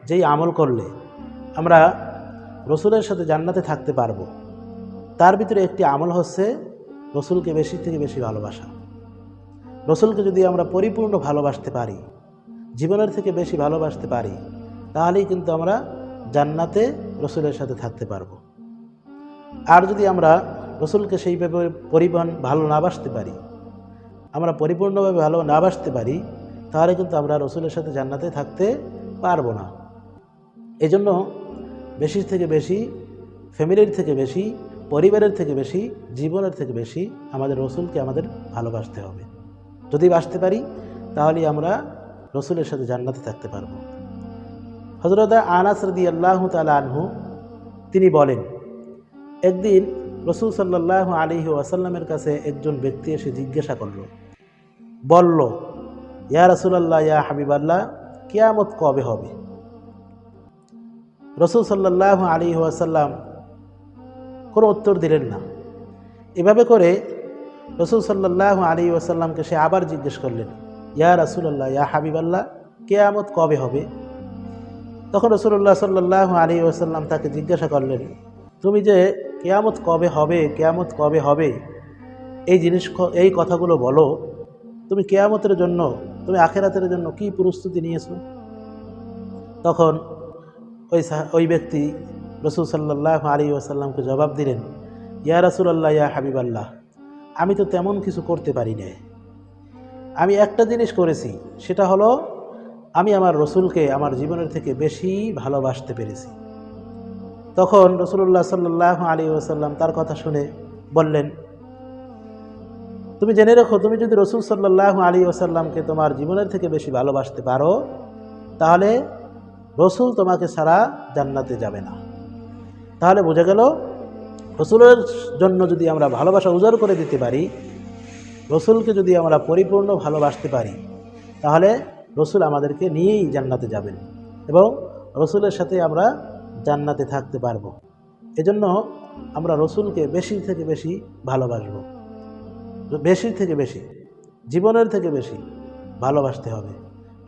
যেই আমল করলে আমরা রসুলের সাথে জান্নাতে থাকতে পারবো, তার ভিতরে একটি আমল হচ্ছে রসুলকে বেশি থেকে বেশি ভালোবাসা। রসুলকে যদি আমরা পরিপূর্ণ ভালোবাসতে পারি, জীবনের থেকে বেশি ভালোবাসতে পারি, তাহলেই কিন্তু আমরা জান্নাতে রসুলের সাথে থাকতে পারবো। আর যদি আমরা রসুলকে সেইভাবে ভালো না বাসতে পারি, আমরা পরিপূর্ণভাবে ভালো না বাসতে পারি, তাহলে কিন্তু আমরা রসুলের সাথে জান্নাতে থাকতে পারবো না। এজন্য বেশি থেকে বেশি, ফ্যামিলির থেকে বেশি, পরিবারের থেকে বেশি, জীবনের থেকে বেশি আমাদের রসুলকে আমাদের ভালোবাসতে হবে। যদি বাসতে পারি তাহলেই আমরা রসুলের সাথে জান্নাতে থাকতে পারবো। হযরত আনাস রাদিয়াল্লাহু তাআলা আনহু তিনি বলেন, একদিন রসুল সাল্লাল্লাহু আলাইহি ওয়াসাল্লামের কাছে একজন ব্যক্তি এসে জিজ্ঞাসা বলল, ইয়া রাসূলুল্লাহ, ইয়া হাবিবাল্লাহ, কিয়ামত কবে হবে? রসুল সাল্লাল্লাহু আলাইহি ওয়াসাল্লাম কোনো উত্তর দিলেন না। এভাবে করে রসুল সাল্লাল্লাহু আলাইহি ওয়াসাল্লামকে সে আবার জিজ্ঞেস করলেন, ইয়া রাসূলুল্লাহ, ইয়া হাবিবাল্লাহ, কিয়ামত কবে হবে? তখন রাসূলুল্লাহ সাল্লাল্লাহু আলাইহি ওয়াসাল্লাম তাকে জিজ্ঞাসা করলেন, তুমি যে কিয়ামত কবে হবে এই কথাগুলো বলো, তুমি কিয়ামতের জন্য, তুমি আখিরাতের জন্য কি প্রস্তুতি নিয়েছো? তখন ওই ব্যক্তি রসুল সাল্লাল্লাহু আলাইহি ওয়াসাল্লামকে জবাব দিলেন, ইয়া রাসূলুল্লাহ, ইয়া হাবিবাল্লাহ, আমি তো তেমন কিছু করতে পারি না। আমি একটা জিনিস করেছি, সেটা হলো আমি আমার রসুলকে আমার জীবনের থেকে বেশি ভালোবাসতে পেরেছি। তখন রাসূলুল্লাহ সাল্লাল্লাহু আলাইহি ওয়াসাল্লাম তার কথা শুনে বললেন, তুমি জেনে রেখো, তুমি যদি রসুল সাল্লাল্লাহু আলাইহি ওয়াসাল্লামকে তোমার জীবনের থেকে বেশি ভালোবাসতে পারো, তাহলে রসুল তোমাকে ছাড়া জান্নাতে যাবে না। তাহলে বোঝা গেল, রসুলের জন্য যদি আমরা ভালোবাসা উজাড় করে দিতে পারি, রসুলকে যদি আমরা পরিপূর্ণ ভালোবাসতে পারি, তাহলে রসুল আমাদেরকে নিয়েই জান্নাতে যাবেন এবং রসুলের সাথে আমরা জান্নাতে থাকতে পারবো। এজন্য আমরা রসুলকে বেশি থেকে বেশি ভালোবাসবো, বেশি থেকে বেশি, জীবনের থেকে বেশি ভালোবাসতে হবে।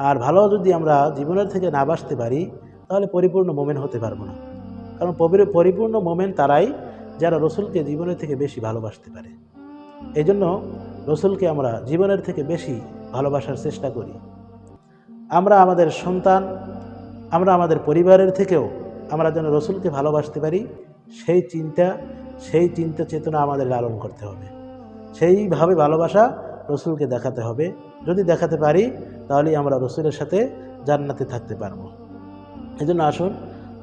আর ভালো যদি আমরা জীবনের থেকে না বাসতে পারি, তাহলে পরিপূর্ণ মোমেন হতে পারবো না। কারণ পরিপূর্ণ মোমেন তারাই যারা রসুলকে জীবনের থেকে বেশি ভালোবাসতে পারে। এই জন্য রসুলকে আমরা জীবনের থেকে বেশি ভালোবাসার চেষ্টা করি। আমরা আমাদের সন্তান, আমরা আমাদের পরিবারের থেকেও আমরা যেন রসুলকে ভালোবাসতে পারি, সেই চিন্তা চেতনা আমাদের লালন করতে হবে। সেইভাবে ভালোবাসা রসুলকে দেখাতে হবে। যদি দেখাতে পারি, তাহলেই আমরা রসুলের সাথে জান্নাতে থাকতে পারবো। এই জন্য আসুন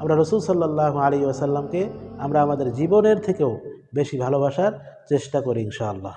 আমরা রসুল সাল্লাল্লাহু আলাইহি ওয়াসাল্লামকে আমরা আমাদের জীবনের থেকেও বেশি ভালোবাসার চেষ্টা করি ইনশাআল্লাহ।